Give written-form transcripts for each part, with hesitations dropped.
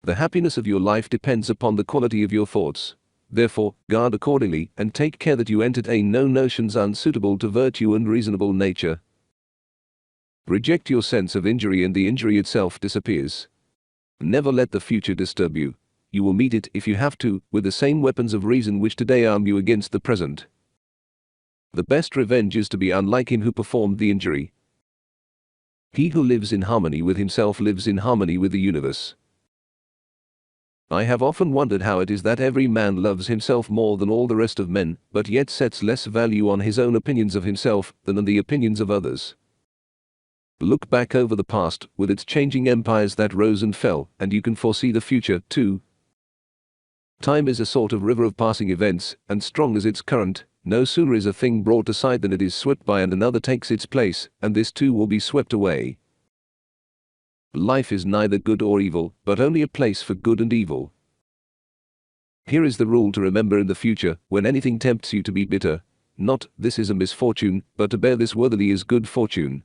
The happiness of your life depends upon the quality of your thoughts. Therefore, guard accordingly, and take care that you entertain no notions unsuitable to virtue and reasonable nature. Reject your sense of injury and the injury itself disappears. Never let the future disturb you. You will meet it, if you have to, with the same weapons of reason which today arm you against the present. The best revenge is to be unlike him who performed the injury. He who lives in harmony with himself lives in harmony with the universe. I have often wondered how it is that every man loves himself more than all the rest of men, but yet sets less value on his own opinions of himself than on the opinions of others. Look back over the past, with its changing empires that rose and fell, and you can foresee the future, too. Time is a sort of river of passing events, and strong as its current. No sooner is a thing brought aside than it is swept by and another takes its place, and this too will be swept away. Life is neither good or evil, but only a place for good and evil. Here is the rule to remember in the future, when anything tempts you to be bitter. Not, "This is a misfortune," but to bear this worthily is good fortune.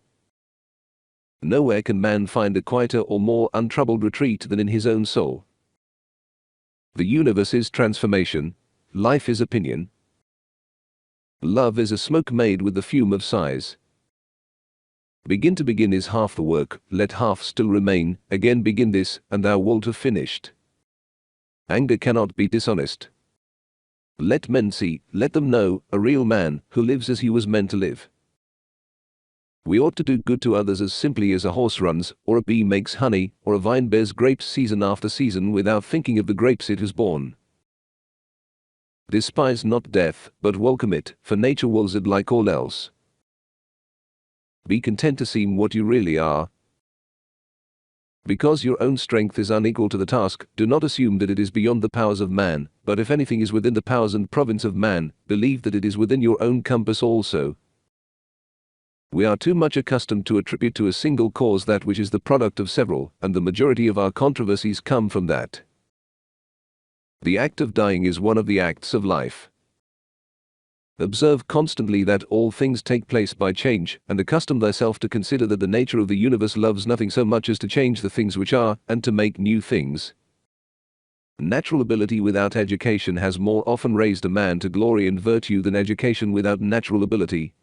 Nowhere can man find a quieter or more untroubled retreat than in his own soul. The universe is transformation. Life is opinion. Love is a smoke made with the fume of sighs. Begin to begin is half the work, let half still remain, again begin this, and thou wilt have finished. Anger cannot be dishonest. Let men see, let them know, a real man, who lives as he was meant to live. We ought to do good to others as simply as a horse runs, or a bee makes honey, or a vine bears grapes season after season without thinking of the grapes it has borne. Despise not death, but welcome it, for nature wills it like all else. Be content to seem what you really are. Because your own strength is unequal to the task, do not assume that it is beyond the powers of man, but if anything is within the powers and province of man, believe that it is within your own compass also. We are too much accustomed to attribute to a single cause that which is the product of several, and the majority of our controversies come from that. The act of dying is one of the acts of life. Observe constantly that all things take place by change, and accustom thyself to consider that the nature of the universe loves nothing so much as to change the things which are, and to make new things. Natural ability without education has more often raised a man to glory and virtue than education without natural ability.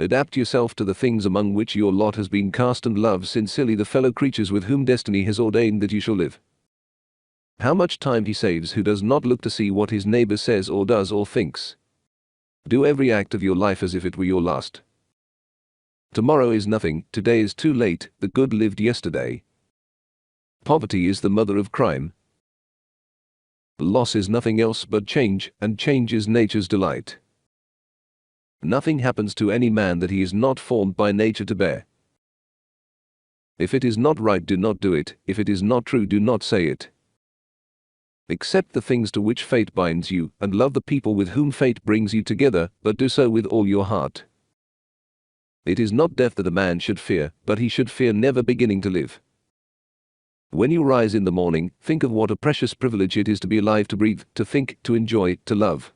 Adapt yourself to the things among which your lot has been cast, and love sincerely the fellow creatures with whom destiny has ordained that you shall live. How much time he saves who does not look to see what his neighbor says or does or thinks. Do every act of your life as if it were your last. Tomorrow is nothing, today is too late, the good lived yesterday. Poverty is the mother of crime. Loss is nothing else but change, and change is nature's delight. Nothing happens to any man that he is not formed by nature to bear. If it is not right, do not do it. If it is not true, do not say it. Accept the things to which fate binds you, and love the people with whom fate brings you together, but do so with all your heart. It is not death that a man should fear, but he should fear never beginning to live. When you rise in the morning, think of what a precious privilege it is to be alive, to breathe, to think, to enjoy, to love.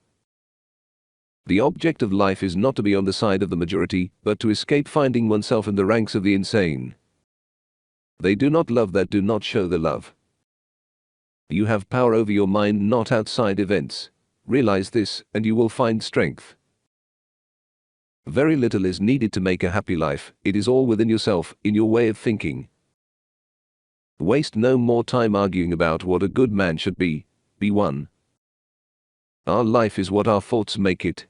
The object of life is not to be on the side of the majority, but to escape finding oneself in the ranks of the insane. They do not love that do not show their love. You have power over your mind, not outside events. Realize this, and you will find strength. Very little is needed to make a happy life. It is all within yourself, in your way of thinking. Waste no more time arguing about what a good man should be. Be one. Our life is what our thoughts make it.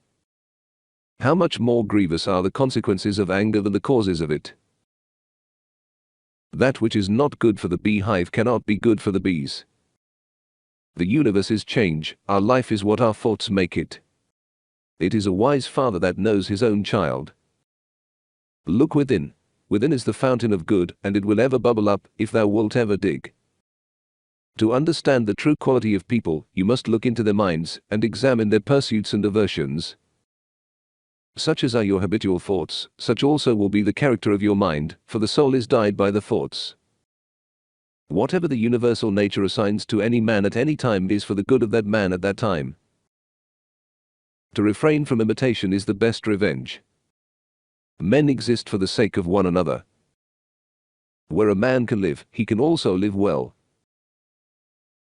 How much more grievous are the consequences of anger than the causes of it? That which is not good for the beehive cannot be good for the bees. The universe is change, our life is what our thoughts make it. It is a wise father that knows his own child. Look within. Within is the fountain of good, and it will ever bubble up, if thou wilt ever dig. To understand the true quality of people, you must look into their minds, and examine their pursuits and aversions. Such as are your habitual thoughts, such also will be the character of your mind, for the soul is dyed by the thoughts. Whatever the universal nature assigns to any man at any time is for the good of that man at that time. To refrain from imitation is the best revenge. Men exist for the sake of one another. Where a man can live, he can also live well.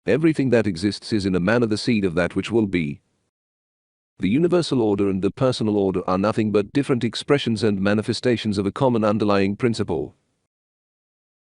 Everything that exists is in a manner the seed of that which will be. The universal order and the personal order are nothing but different expressions and manifestations of a common underlying principle.